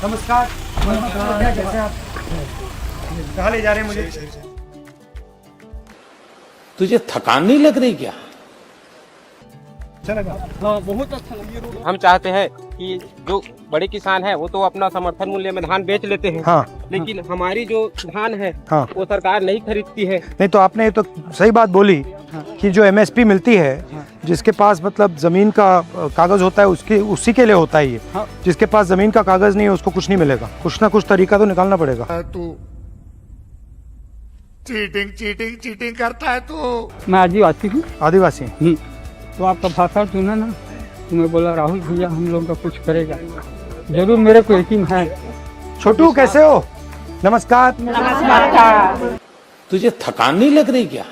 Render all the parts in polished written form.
नमस्कार। कैसे आप? कहाँ ले जा रहे हैं मुझे? तुझे थकान नहीं लग रही क्या? अच्छा लगा? हाँ, बहुत अच्छा लगा। हम चाहते हैं कि जो बड़े किसान हैं वो तो अपना समर्थन मूल्य में धान बेच लेते हैं। हाँ। लेकिन हमारी जो धान है हाँ। वो सरकार नहीं खरीदती है। नहीं तो आपने ये तो सही बात बोली कि जो एमएसपी मिलती है, जिसके पास मतलब जमीन का कागज होता है उसके उसी के लिए होता है ये। हाँ। जिसके पास जमीन का कागज नहीं है उसको कुछ नहीं मिलेगा। कुछ ना कुछ तरीका तो निकालना पड़ेगा। तू चीटिंग करता है तू। मैं आदिवासी हूँ। आदिवासी तो आपका भाषा सुना ना, तो मैं बोला राहुल भैया हम लोग का कुछ करेगा जरूर, मेरे को यकीन है। छोटू कैसे हो? नमस्कार। तुझे थकान नहीं लग रही क्या?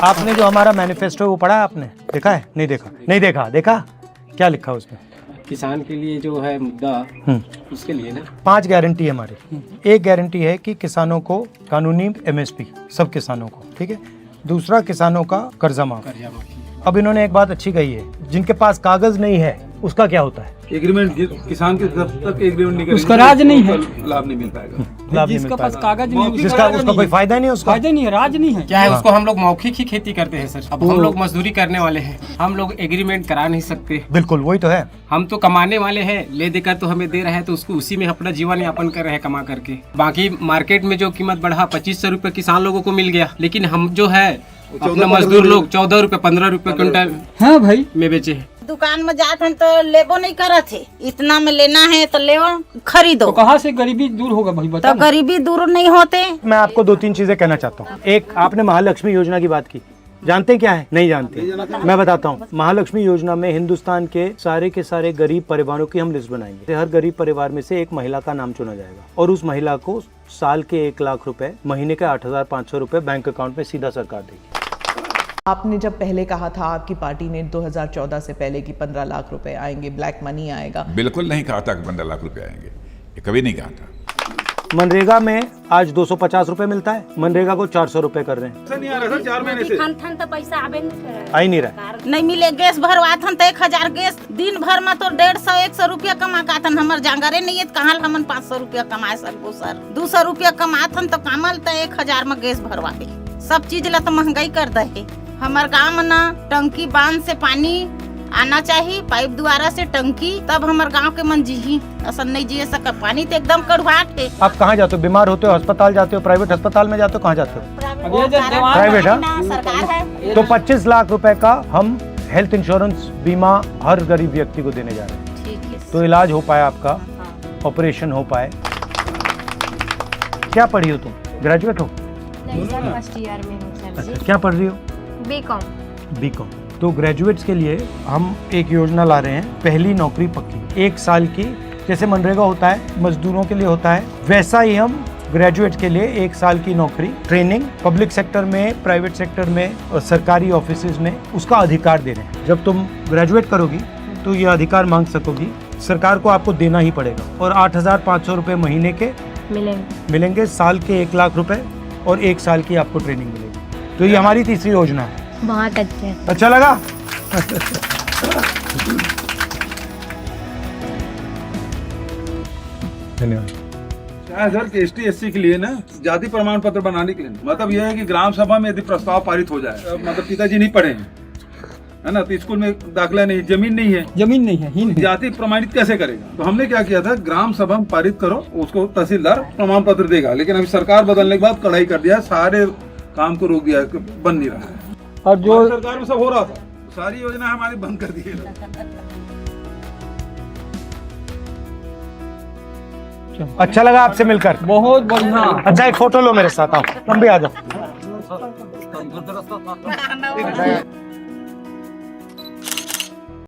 आपने जो हमारा मैनिफेस्टो है वो पढ़ा है आपने? देखा है? नहीं देखा? नहीं देखा? देखा क्या लिखा है उसमें? किसान के लिए जो है मुद्दा उसके लिए ना 5 गारंटी है हमारी। एक गारंटी है कि किसानों को कानूनी एमएसपी, सब किसानों को, ठीक है। दूसरा, किसानों का कर्जा माफ। अब इन्होंने एक बात अच्छी कही है, जिनके पास कागज नहीं है उसका क्या होता है? एग्रीमेंट किसान के जब तक एग्रीमेंट नहीं करेंगे उसका राज नहीं है, लाभ नहीं मिल पाएगा। लाभ नहीं जिसका मिल पास पाएगा। कागज नहीं, जिसका उसका कोई फायदा नहीं है, उसका फायदा नहीं है, राज नहीं है। क्या है, उसको हम लोग मौखिक ही खेती करते हैं सर। अब हम लोग मजदूरी करने वाले हैं, हम लोग एग्रीमेंट करा नहीं सकते। बिल्कुल वही तो है। हम तो कमाने वाले हैं, ले देकर तो हमें दे रहे हैं, तो उसको उसी में अपना जीवन यापन कर रहे हैं कमा करके। बाकी मार्केट में जो कीमत बढ़ा 2500 रुपए किसान लोगों को मिल गया, लेकिन हम जो है अपना मजदूर लोग 14 रुपए 15 रुपए क्विंटल हाँ भाई, में बेचे हैं। दुकान में जाते हैं तो लेबो नहीं करत है, इतना में लेना है तो ले खरीदो। तो कहाँ से गरीबी दूर होगा भाई, बता तो गरीबी दूर नहीं होते। मैं आपको 2-3 चीजें कहना चाहता हूँ। एक, आपने महालक्ष्मी योजना की बात की, जानते हैं क्या है? नहीं जानते? मैं बताता हूँ। महालक्ष्मी योजना में हिंदुस्तान के सारे गरीब परिवारों की हम लिस्ट बनाएंगे। हर गरीब परिवार में से एक महिला का नाम चुना जाएगा और उस महिला को साल के 1 लाख रुपए, महीने के 8,500 रुपए बैंक अकाउंट में सीधा सरकार देगी। आपने जब पहले कहा था आपकी पार्टी ने 2014 से पहले कि 15 लाख रुपए आएंगे, ब्लैक मनी आएगा, बिल्कुल नहीं कहा था कि 15 लाख रुपए आएंगे, ये कभी नहीं कहा था। मनरेगा में आज 250 रुपए मिलता है, मनरेगा को 400 रुपए कर रहे हैं। नहीं आ रहा सर 4 महीने से। तो पैसा आबे नहीं आ ही नहीं रहा। नहीं मिले गैस भरवाथन तो 1000 गैस दिन भर में तो 150-100 रुपया कमा काथन। हमर जांगरे नहीं है, कहाँ हमन 500 रुपया कमाए सकबो सर? 200 रुपया कमाथन तो कमल तो 1000 में गैस भरवाए। सब चीज ला तो महंगाई कर दे। हमार गाँव में ना टंकी बांध से पानी आना चाहिए, पाइप द्वारा से टंकी, तब हमारे गांव के मन जी असल नहीं जी सका। पानी तो एकदम कड़वाहट है। आप कहाँ जाते हो? बीमार होते हो, अस्पताल जाते हो, प्राइवेट अस्पताल में जाते हो, कहाँ जाते हो? प्राइवेट है? सरकार है। तो 25 लाख रुपए का हम हेल्थ इंश्योरेंस बीमा हर गरीब व्यक्ति को देने जा रहे हैं। ठीक है। तो इलाज हो पाए आपका, ऑपरेशन हो पाए। क्या पढ़ी हो तुम? ग्रेजुएट हो? नहीं सर, फर्स्ट ईयर में हूँ सर जी। क्या पढ़ रही हो? बीकॉम। तो ग्रेजुएट्स के लिए हम एक योजना ला रहे हैं, पहली नौकरी पक्की 1 साल की। जैसे मनरेगा होता है मजदूरों के लिए होता है, वैसा ही हम ग्रेजुएट के लिए 1 साल की नौकरी, ट्रेनिंग, पब्लिक सेक्टर में, प्राइवेट सेक्टर में और सरकारी ऑफिसेज में उसका अधिकार दे रहे हैं। जब तुम ग्रेजुएट करोगी तो ये अधिकार मांग सकोगी, सरकार को आपको देना ही पड़ेगा। और 8,500 रुपए महीने के मिलेंगे, साल के 1 लाख रुपए और 1 साल की आपको ट्रेनिंग मिलेगी। तो ये हमारी तीसरी योजना है। बहुत अच्छा लगा? धन्यवाद। क्या सर कि ST/SC के लिए ना जाति प्रमाण पत्र बनाने के लिए, मतलब यह है कि ग्राम सभा में यदि प्रस्ताव पारित हो जाए, मतलब पिताजी नहीं पढ़े हैं, है ना, तो स्कूल में दाखिला नहीं, जमीन नहीं है, जमीन नहीं है, जाति प्रमाणित कैसे करेगा? तो हमने क्या किया था, ग्राम सभा में पारित करो, उसको तहसीलदार प्रमाण पत्र देगा। लेकिन अभी सरकार बदलने के बाद कड़ाई कर दिया, सारे काम को रोक दिया, बन नहीं रहा है। और जो सरकार में सब हो रहा था, सारी योजना हमारी बंद कर दी है। अच्छा लगा आपसे मिलकर? बहुत बढ़िया। अच्छा एक फोटो लो मेरे साथ, आओ तुम भी आ जाओ।